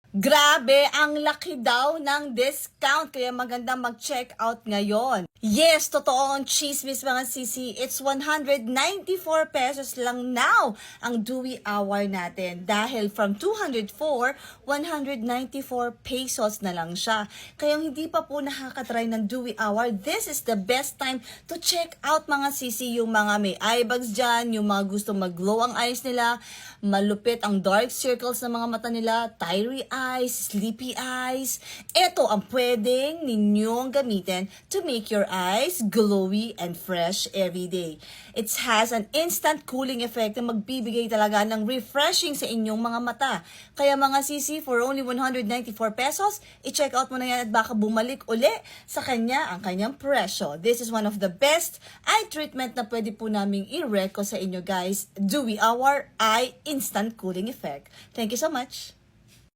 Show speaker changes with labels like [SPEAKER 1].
[SPEAKER 1] Grabe, ang laki daw ng discount kaya maganda mag-check out ngayon. Yes, totoo ang chismis mga sisi. It's 194 pesos lang now ang Dewy Hour natin. Dahil from 204, 194 pesos na lang siya. Kaya hindi pa po nakakatry ng Dewy Hour, this is the best time to check out mga sisi. Yung mga may eye bags dyan, yung mga gusto mag-glow ang eyes nila, malupit ang dark circles ng mga mata nila, tiry eyes, sleepy eyes. Ito ang pwedeng ninyong gamitin to make your eyes glowy and fresh every day. It has an instant cooling effect na magbibigay talaga ng refreshing sa inyong mga mata. Kaya mga sisi, for only 194 pesos, i-check out mo na yan at baka bumalik uli sa kanya ang kanyang presyo. This is one of the best eye treatment na pwede po naming i-reco sa inyo guys. Dewy Hour Eye Instant Cooling Effect. Thank you so much.